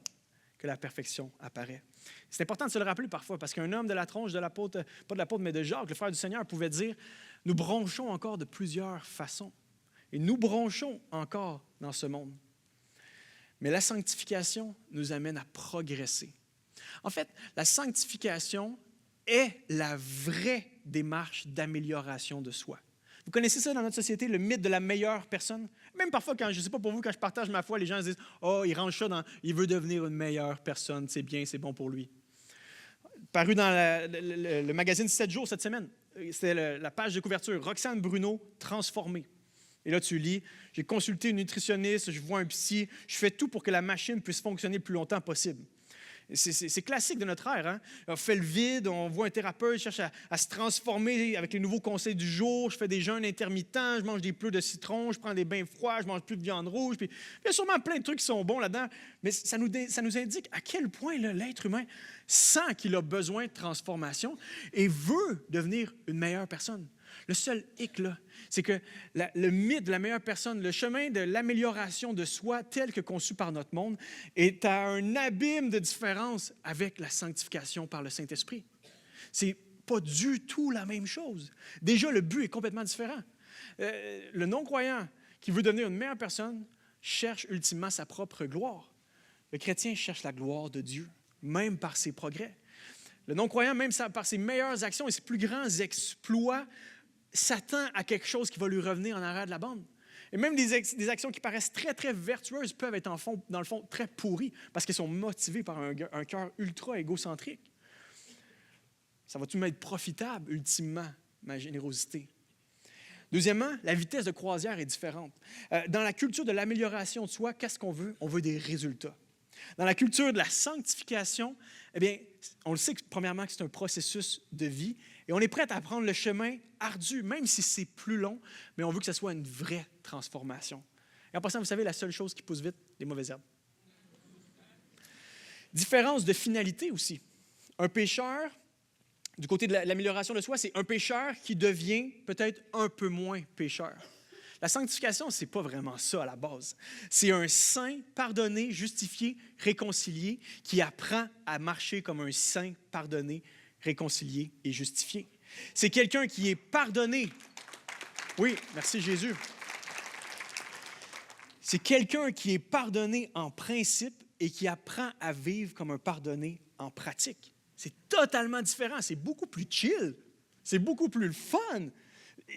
que la perfection apparaît. C'est important de se le rappeler parfois parce qu'un homme de la tronche de l'apôtre, pas de l'apôtre, mais de Jacques, le frère du Seigneur, pouvait dire « Nous bronchons encore de plusieurs façons et nous bronchons encore dans ce monde. » Mais la sanctification nous amène à progresser. En fait, la sanctification est la vraie démarche d'amélioration de soi. Vous connaissez ça dans notre société, le mythe de la meilleure personne? Même parfois, je ne sais pas pour vous, quand je partage ma foi, les gens se disent « Oh, il range ça dans « il veut devenir une meilleure personne, c'est bien, c'est bon pour lui. » Paru dans le magazine 7 jours cette semaine, c'était la page de couverture « Roxane Bruno, transformée ». Et là, tu lis « J'ai consulté une nutritionniste, je vois un psy, je fais tout pour que la machine puisse fonctionner le plus longtemps possible. » C'est classique de notre ère. Hein? On fait le vide, on voit un thérapeute, cherche à se transformer avec les nouveaux conseils du jour. Je fais des jeûnes intermittents, je mange des pleurs de citron, je prends des bains froids, je mange plus de viande rouge. Puis, il y a sûrement plein de trucs qui sont bons là-dedans, mais ça nous indique à quel point là, l'être humain sent qu'il a besoin de transformation et veut devenir une meilleure personne. Le seul hic, là, c'est que le mythe de la meilleure personne, le chemin de l'amélioration de soi tel que conçu par notre monde, est à un abîme de différence avec la sanctification par le Saint-Esprit. C'est pas du tout la même chose. Déjà, le but est complètement différent. Le non-croyant qui veut devenir une meilleure personne cherche ultimement sa propre gloire. Le chrétien cherche la gloire de Dieu, même par ses progrès. Le non-croyant, même par ses meilleures actions et ses plus grands exploits, s'attend à quelque chose qui va lui revenir en arrière de la bande. Et même des actions qui paraissent très, très vertueuses peuvent être dans le fond très pourries parce qu'elles sont motivées par un cœur ultra égocentrique. Ça va-tu m'être profitable, ultimement, ma générosité? Deuxièmement, la vitesse de croisière est différente. Dans la culture de l'amélioration de soi, qu'est-ce qu'on veut? On veut des résultats. Dans la culture de la sanctification, eh bien, on le sait que, premièrement, que c'est un processus de vie et on est prêt à prendre le chemin ardu, même si c'est plus long, mais on veut que ce soit une vraie transformation. Et en passant, vous savez, la seule chose qui pousse vite, les mauvaises herbes. Différence de finalité aussi. Un pécheur, du côté de l'amélioration de soi, c'est un pécheur qui devient peut-être un peu moins pécheur. La sanctification, ce n'est pas vraiment ça à la base. C'est un saint pardonné, justifié, réconcilié, qui apprend à marcher comme un saint pardonné, réconcilié et justifié. C'est quelqu'un qui est pardonné. Oui, merci Jésus. C'est quelqu'un qui est pardonné en principe et qui apprend à vivre comme un pardonné en pratique. C'est totalement différent. C'est beaucoup plus chill. C'est beaucoup plus fun.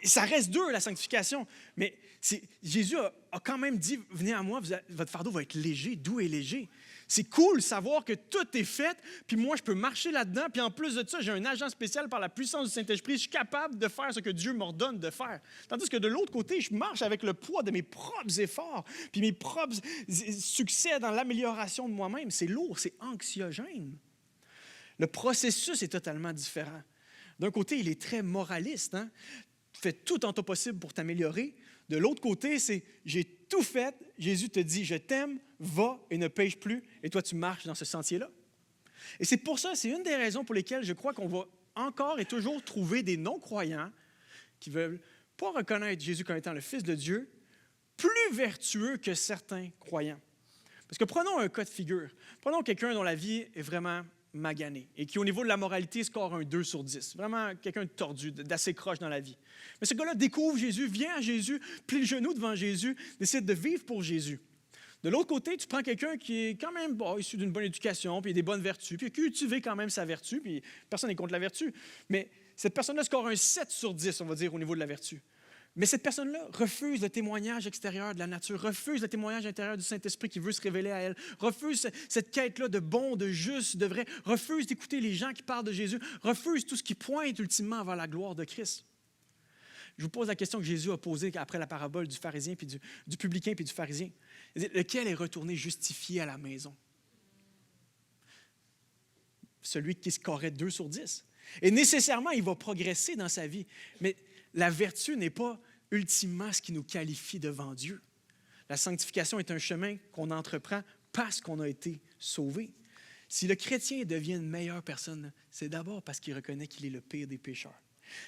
Ça reste dur, la sanctification, mais Jésus a quand même dit, venez à moi, votre fardeau va être léger, doux et léger. C'est cool de savoir que tout est fait, puis moi, je peux marcher là-dedans, puis en plus de ça, j'ai un agent spécial par la puissance du Saint-Esprit, je suis capable de faire ce que Dieu m'ordonne de faire. Tandis que de l'autre côté, je marche avec le poids de mes propres efforts, puis mes propres succès dans l'amélioration de moi-même. C'est lourd, c'est anxiogène. Le processus est totalement différent. D'un côté, il est très moraliste, hein? Fais tout en ton possible pour t'améliorer. De l'autre côté, c'est j'ai tout fait. Jésus te dit, je t'aime, va et ne pêche plus. Et toi, tu marches dans ce sentier-là. Et c'est pour ça, c'est une des raisons pour lesquelles je crois qu'on va encore et toujours trouver des non-croyants qui ne veulent pas reconnaître Jésus comme étant le Fils de Dieu, plus vertueux que certains croyants. Parce que prenons un cas de figure. Prenons quelqu'un dont la vie est vraiment maganée et qui, au niveau de la moralité, score un 2 sur 10. Vraiment quelqu'un de tordu, d'assez croche dans la vie. Mais ce gars-là découvre Jésus, vient à Jésus, plie le genou devant Jésus, décide de vivre pour Jésus. De l'autre côté, tu prends quelqu'un qui est quand même issu d'une bonne éducation, puis il a des bonnes vertus, puis il a cultivé quand même sa vertu, puis personne n'est contre la vertu. Mais cette personne-là score un 7 sur 10, on va dire, au niveau de la vertu. Mais cette personne-là refuse le témoignage extérieur de la nature, refuse le témoignage intérieur du Saint-Esprit qui veut se révéler à elle, refuse cette quête-là de bon, de juste, de vrai, refuse d'écouter les gens qui parlent de Jésus, refuse tout ce qui pointe ultimement vers la gloire de Christ. Je vous pose la question que Jésus a posée après la parabole du pharisien, puis du publicain puis du pharisien. Lequel est retourné justifié à la maison? Celui qui scorait 2 sur 10. Et nécessairement, il va progresser dans sa vie. Mais la vertu n'est pas ultimement ce qui nous qualifie devant Dieu. La sanctification est un chemin qu'on entreprend parce qu'on a été sauvé. Si le chrétien devient une meilleure personne, c'est d'abord parce qu'il reconnaît qu'il est le pire des pécheurs.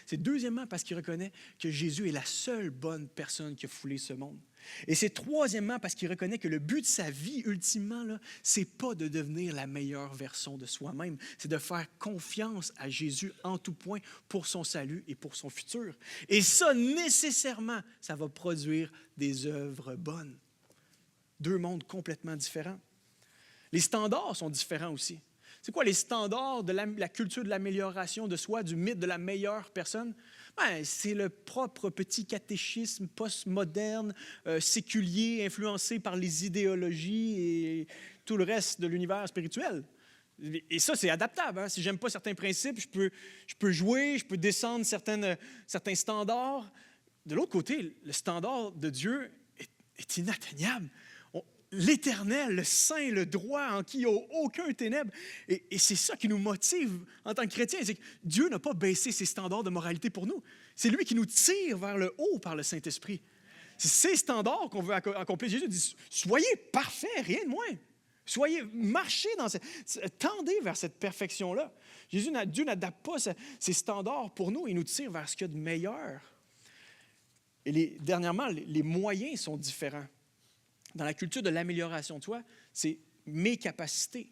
C'est deuxièmement parce qu'il reconnaît que Jésus est la seule bonne personne qui a foulé ce monde. Et c'est troisièmement parce qu'il reconnaît que le but de sa vie, ultimement, ce n'est pas de devenir la meilleure version de soi-même, c'est de faire confiance à Jésus en tout point pour son salut et pour son futur. Et ça, nécessairement, ça va produire des œuvres bonnes. Deux mondes complètement différents. Les standards sont différents aussi. C'est quoi les standards de la culture de l'amélioration de soi, du mythe de la meilleure personne? C'est le propre petit catéchisme postmoderne, séculier, influencé par les idéologies et tout le reste de l'univers spirituel. Et ça, c'est adaptable. Hein? Si je n'aime pas certains principes, je peux jouer, je peux descendre certains standards. De l'autre côté, le standard de Dieu est inatteignable. L'Éternel, le Saint, le droit, en qui il n'y a aucun ténèbre. Et c'est ça qui nous motive en tant que chrétiens. C'est que Dieu n'a pas baissé ses standards de moralité pour nous. C'est lui qui nous tire vers le haut par le Saint-Esprit. C'est ces standards qu'on veut accomplir. Jésus dit, soyez parfaits, rien de moins. Marchez tendez vers cette perfection-là. Dieu n'adapte pas ses standards pour nous. Il nous tire vers ce qu'il y a de meilleur. Et dernièrement, les moyens sont différents. Dans la culture de l'amélioration de soi, c'est mes capacités.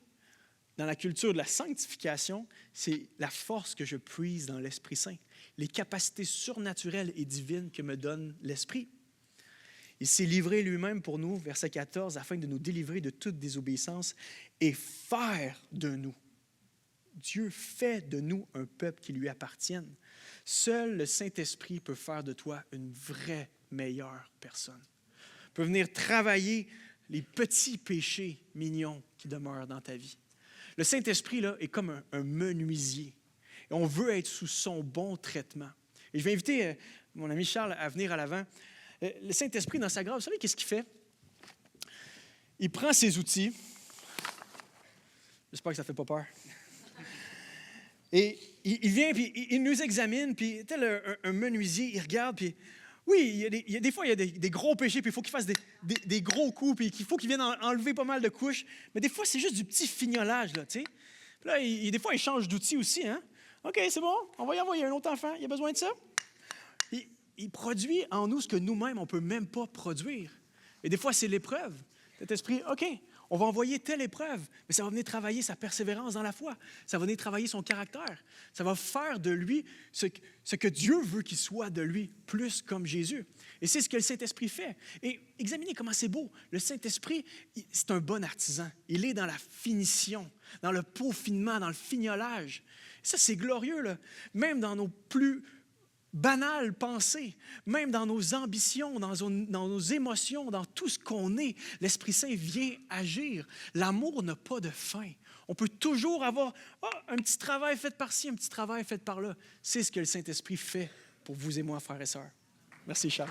Dans la culture de la sanctification, c'est la force que je puise dans l'Esprit Saint, les capacités surnaturelles et divines que me donne l'Esprit. Il s'est livré lui-même pour nous, verset 14, afin de nous délivrer de toute désobéissance et faire de nous. Dieu fait de nous un peuple qui lui appartienne. Seul le Saint-Esprit peut faire de toi une vraie meilleure personne. Peut venir travailler les petits péchés mignons qui demeurent dans ta vie. Le Saint-Esprit là, est comme un menuisier. Et on veut être sous son bon traitement. Et je vais inviter mon ami Charles à venir à l'avant. Le Saint-Esprit, dans sa grâce, vous savez qu'est-ce qu'il fait? Il prend ses outils. J'espère que ça ne fait pas peur. Et il vient, puis il nous examine, puis tel un menuisier, il regarde, puis oui, des fois, il y a des gros péchés, puis il faut qu'il fasse des gros coups, puis il faut qu'il vienne enlever pas mal de couches. Mais des fois, c'est juste du petit fignolage, là, tu sais. Puis là, des fois, il change d'outil aussi, hein. OK, c'est bon, on va y envoyer un autre enfant, il a besoin de ça. Il produit en nous ce que nous-mêmes, on ne peut même pas produire. Et des fois, c'est l'épreuve. Cet esprit, OK, on va envoyer telle épreuve, mais ça va venir travailler sa persévérance dans la foi. Ça va venir travailler son caractère. Ça va faire de lui ce que Dieu veut qu'il soit de lui, plus comme Jésus. Et c'est ce que le Saint-Esprit fait. Et examinez comment c'est beau. Le Saint-Esprit, c'est un bon artisan. Il est dans la finition, dans le peaufinement, dans le fignolage. Ça, c'est glorieux, là. Même dans nos plus banales pensées, même dans nos ambitions, dans nos émotions, dans tout ce qu'on est, l'Esprit Saint vient agir. L'amour n'a pas de fin. On peut toujours avoir un petit travail fait par-ci, un petit travail fait par-là. C'est ce que le Saint-Esprit fait pour vous et moi, frères et sœurs. Merci, Charles.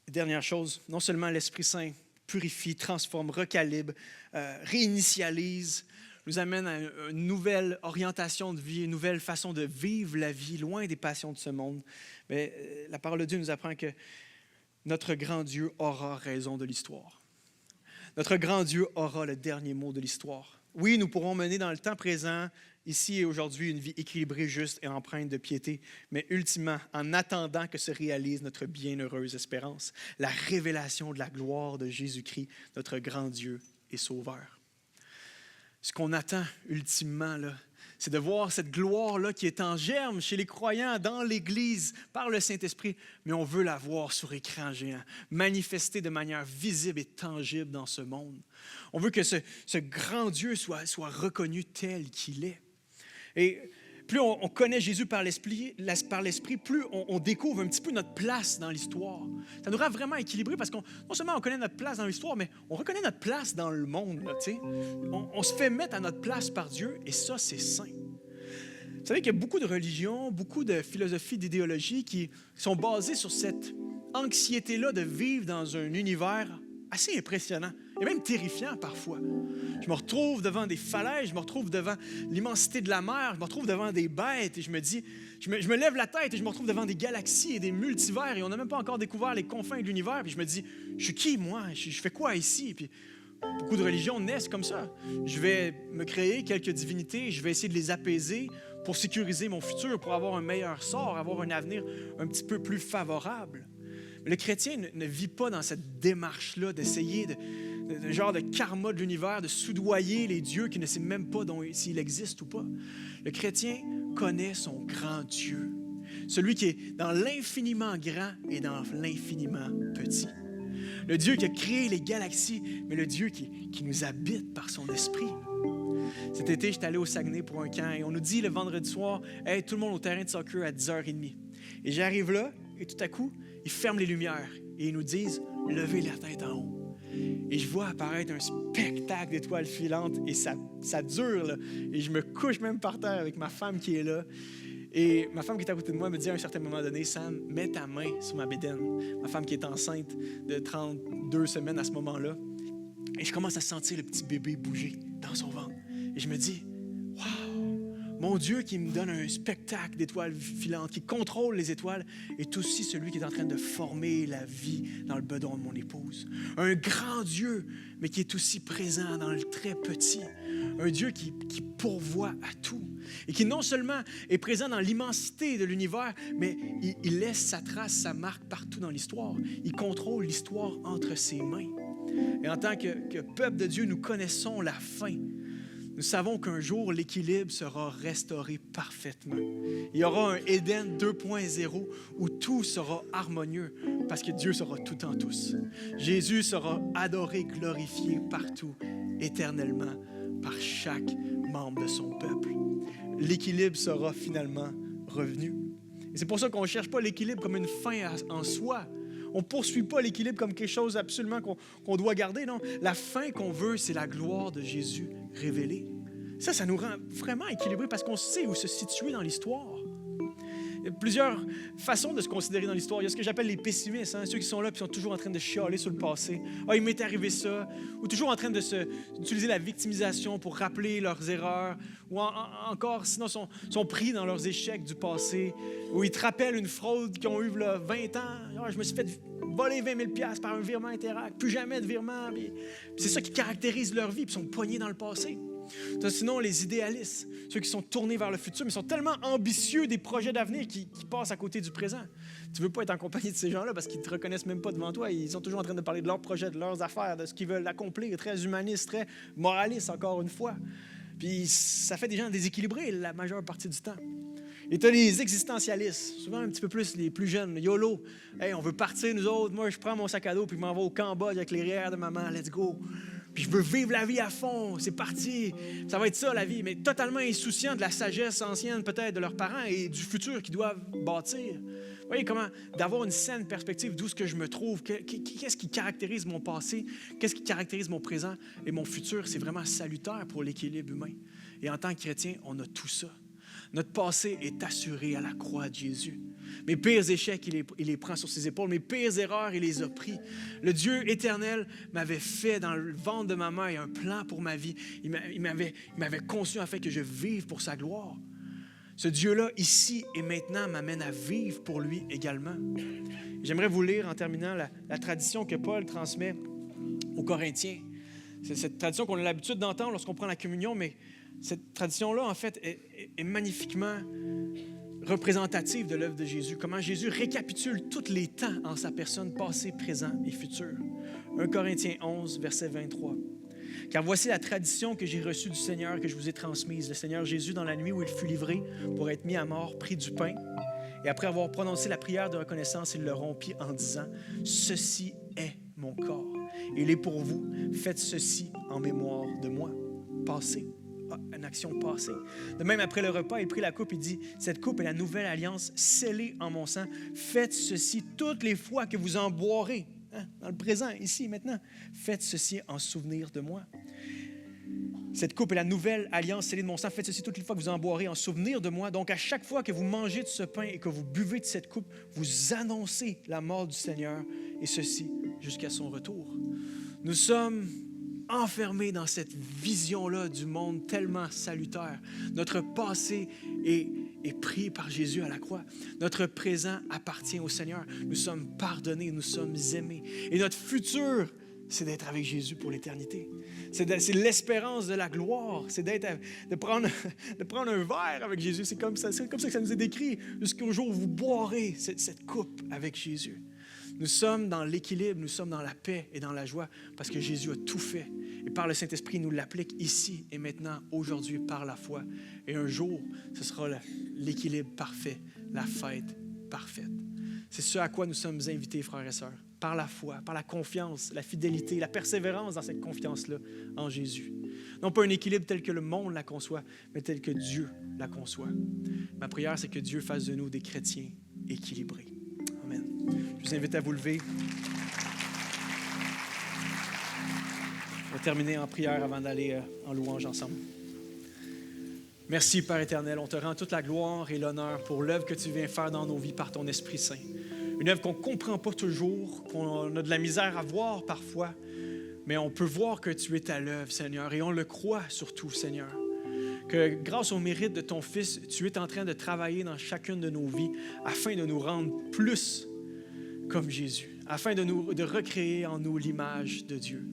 Dernière chose, non seulement l'Esprit Saint purifie, transforme, recalibre, réinitialise nous amène à une nouvelle orientation de vie, une nouvelle façon de vivre la vie, loin des passions de ce monde. Mais la parole de Dieu nous apprend que notre grand Dieu aura raison de l'histoire. Notre grand Dieu aura le dernier mot de l'histoire. Oui, nous pourrons mener dans le temps présent, ici et aujourd'hui, une vie équilibrée, juste et empreinte de piété, mais ultimement, en attendant que se réalise notre bienheureuse espérance, la révélation de la gloire de Jésus-Christ, notre grand Dieu et Sauveur. Ce qu'on attend ultimement, là, c'est de voir cette gloire-là qui est en germe chez les croyants, dans l'Église, par le Saint-Esprit, mais on veut la voir sur écran géant, manifestée de manière visible et tangible dans ce monde. On veut que ce grand Dieu soit reconnu tel qu'il est. Et plus on connaît Jésus par l'Esprit, plus on découvre un petit peu notre place dans l'histoire. Ça nous rend vraiment équilibrés parce qu'on non seulement on connaît notre place dans l'histoire, mais on reconnaît notre place dans le monde. Là, on se fait mettre à notre place par Dieu et ça, c'est saint. Vous savez qu'il y a beaucoup de religions, beaucoup de philosophies, d'idéologies qui sont basées sur cette anxiété-là de vivre dans un univers assez impressionnant et même terrifiant parfois. Je me retrouve devant des falaises, je me retrouve devant l'immensité de la mer, je me retrouve devant des bêtes et je me dis, je me lève la tête et je me retrouve devant des galaxies et des multivers et on n'a même pas encore découvert les confins de l'univers. Puis je me dis, je suis qui moi? Je fais quoi ici? Puis beaucoup de religions naissent comme ça. Je vais me créer quelques divinités, je vais essayer de les apaiser pour sécuriser mon futur, pour avoir un meilleur sort, avoir un avenir un petit peu plus favorable. Mais le chrétien ne vit pas dans cette démarche-là d'essayer de genre de karma de l'univers, de soudoyer les dieux qui ne sait même pas s'il existe ou pas. Le chrétien connaît son grand Dieu, celui qui est dans l'infiniment grand et dans l'infiniment petit. Le Dieu qui a créé les galaxies, mais le Dieu qui nous habite par son esprit. Cet été, j'étais allé au Saguenay pour un camp et on nous dit le vendredi soir, « Hey, tout le monde au terrain de soccer à 10h30. » Et j'arrive là et tout à coup, ils ferment les lumières et ils nous disent « Levez la tête en haut. » Et je vois apparaître un spectacle d'étoiles filantes et ça dure. Là. Et je me couche même par terre avec ma femme qui est là. Et ma femme qui est à côté de moi me dit à un certain moment donné, « Sam, mets ta main sur ma bédaine. » Ma femme qui est enceinte de 32 semaines à ce moment-là. Et je commence à sentir le petit bébé bouger dans son ventre. Et je me dis, « Wow! Mon Dieu qui me donne un spectacle d'étoiles filantes, qui contrôle les étoiles, est aussi celui qui est en train de former la vie dans le bedon de mon épouse. Un grand Dieu, mais qui est aussi présent dans le très petit. Un Dieu qui pourvoit à tout et qui non seulement est présent dans l'immensité de l'univers, mais il laisse sa trace, sa marque partout dans l'histoire. Il contrôle l'histoire entre ses mains. Et en tant que peuple de Dieu, nous connaissons la fin. Nous savons qu'un jour, l'équilibre sera restauré parfaitement. Il y aura un Éden 2.0 où tout sera harmonieux parce que Dieu sera tout en tous. Jésus sera adoré, glorifié partout, éternellement, par chaque membre de son peuple. L'équilibre sera finalement revenu. Et c'est pour ça qu'on ne cherche pas l'équilibre comme une fin en soi. On ne poursuit pas l'équilibre comme quelque chose absolument qu'on doit garder. Non, la fin qu'on veut, c'est la gloire de Jésus révélée. Ça nous rend vraiment équilibrés parce qu'on sait où se situer dans l'histoire. Il y a plusieurs façons de se considérer dans l'histoire. Il y a ce que j'appelle les pessimistes, ceux qui sont là et sont toujours en train de chialer sur le passé. « Ah, il m'est arrivé ça », ou toujours en train d'utiliser la victimisation pour rappeler leurs erreurs, ou encore, sinon, sont pris dans leurs échecs du passé, ou ils te rappellent une fraude qu'ils ont eue là, 20 ans. « Ah, je me suis fait voler 20 000 $ par un virement Interact, plus jamais de virement. » Puis c'est ça qui caractérise leur vie, puis ils sont poignés dans le passé. Sinon, les idéalistes, ceux qui sont tournés vers le futur, mais sont tellement ambitieux des projets d'avenir qui passent à côté du présent. Tu ne veux pas être en compagnie de ces gens-là parce qu'ils ne te reconnaissent même pas devant toi. Ils sont toujours en train de parler de leurs projets, de leurs affaires, de ce qu'ils veulent accomplir, très humanistes, très moralistes, encore une fois. Puis ça fait des gens déséquilibrés la majeure partie du temps. Et tu as les existentialistes, souvent un petit peu plus les plus jeunes, YOLO. Hey, on veut partir, nous autres. Moi, je prends mon sac à dos puis je m'en vais au Cambodge avec les REER de maman. Let's go. Puis je veux vivre la vie à fond, c'est parti. Ça va être ça, la vie, mais totalement insouciant de la sagesse ancienne, peut-être, de leurs parents et du futur qu'ils doivent bâtir. Vous voyez comment d'avoir une saine perspective d'où est-ce que je me trouve, qu'est-ce qui caractérise mon passé, qu'est-ce qui caractérise mon présent et mon futur, c'est vraiment salutaire pour l'équilibre humain. Et en tant que chrétien, on a tout ça. Notre passé est assuré à la croix de Jésus. Mes pires échecs, il les prend sur ses épaules. Mes pires erreurs, il les a pris. Le Dieu éternel m'avait fait dans le ventre de ma mère. Il y a un plan pour ma vie. Il m'avait conçu afin que je vive pour sa gloire. Ce Dieu-là, ici et maintenant, m'amène à vivre pour lui également. J'aimerais vous lire en terminant la tradition que Paul transmet aux Corinthiens. C'est cette tradition qu'on a l'habitude d'entendre lorsqu'on prend la communion, mais cette tradition-là, en fait, est magnifiquement représentative de l'œuvre de Jésus. Comment Jésus récapitule tous les temps en sa personne, passé, présent et futur. 1 Corinthiens 11, verset 23. « Car voici la tradition que j'ai reçue du Seigneur, que je vous ai transmise. Le Seigneur Jésus, dans la nuit où il fut livré pour être mis à mort, prit du pain. Et après avoir prononcé la prière de reconnaissance, il le rompit en disant, « Ceci est mon corps. Il est pour vous. Faites ceci en mémoire de moi. » Passé. Une action passée. De même, après le repas, il prit la coupe et dit, « Cette coupe est la nouvelle alliance scellée en mon sang. Faites ceci toutes les fois que vous en boirez. » Dans le présent, ici, maintenant. « Faites ceci en souvenir de moi. » Cette coupe est la nouvelle alliance scellée de mon sang. Faites ceci toutes les fois que vous en boirez en souvenir de moi. Donc, à chaque fois que vous mangez de ce pain et que vous buvez de cette coupe, vous annoncez la mort du Seigneur, et ceci jusqu'à son retour. Nous sommes enfermés dans cette vision-là du monde tellement salutaire. Notre passé est pris par Jésus à la croix. Notre présent appartient au Seigneur. Nous sommes pardonnés, nous sommes aimés. Et notre futur, c'est d'être avec Jésus pour l'éternité. C'est l'espérance de la gloire. C'est de prendre un verre avec Jésus. C'est comme ça que ça nous est décrit. Jusqu'au jour où vous boirez cette coupe avec Jésus. Nous sommes dans l'équilibre, nous sommes dans la paix et dans la joie parce que Jésus a tout fait. Et par le Saint-Esprit, il nous l'applique ici et maintenant, aujourd'hui, par la foi. Et un jour, ce sera l'équilibre parfait, la fête parfaite. C'est ce à quoi nous sommes invités, frères et sœurs, par la foi, par la confiance, la fidélité, la persévérance dans cette confiance-là en Jésus. Non pas un équilibre tel que le monde la conçoit, mais tel que Dieu la conçoit. Ma prière, c'est que Dieu fasse de nous des chrétiens équilibrés. Amen. Je vous invite à vous lever. On va terminer en prière avant d'aller en louange ensemble. Merci, Père éternel. On te rend toute la gloire et l'honneur pour l'œuvre que tu viens faire dans nos vies par ton Esprit Saint. Une œuvre qu'on ne comprend pas toujours, qu'on a de la misère à voir parfois, mais on peut voir que tu es à l'œuvre, Seigneur, et on le croit surtout, Seigneur. Que grâce au mérite de ton Fils, tu es en train de travailler dans chacune de nos vies afin de nous rendre plus comme Jésus, afin de recréer en nous l'image de Dieu.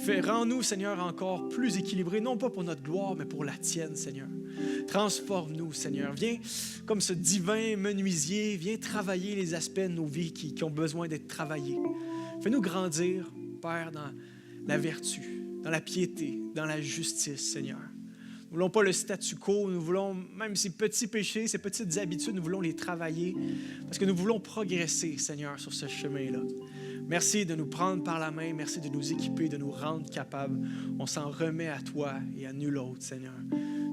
Rends-nous, Seigneur, encore plus équilibrés, non pas pour notre gloire, mais pour la tienne, Seigneur. Transforme-nous, Seigneur. Viens, comme ce divin menuisier, viens travailler les aspects de nos vies qui ont besoin d'être travaillés. Fais-nous grandir, Père, dans la vertu, dans la piété, dans la justice, Seigneur. Nous ne voulons pas le statu quo, nous voulons, même ces petits péchés, ces petites habitudes, nous voulons les travailler parce que nous voulons progresser, Seigneur, sur ce chemin-là. Merci de nous prendre par la main, merci de nous équiper, de nous rendre capables. On s'en remet à toi et à nul autre, Seigneur.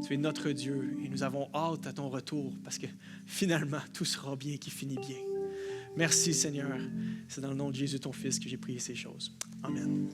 Tu es notre Dieu et nous avons hâte à ton retour parce que finalement, tout sera bien qui finit bien. Merci, Seigneur. C'est dans le nom de Jésus, ton Fils, que j'ai prié ces choses. Amen.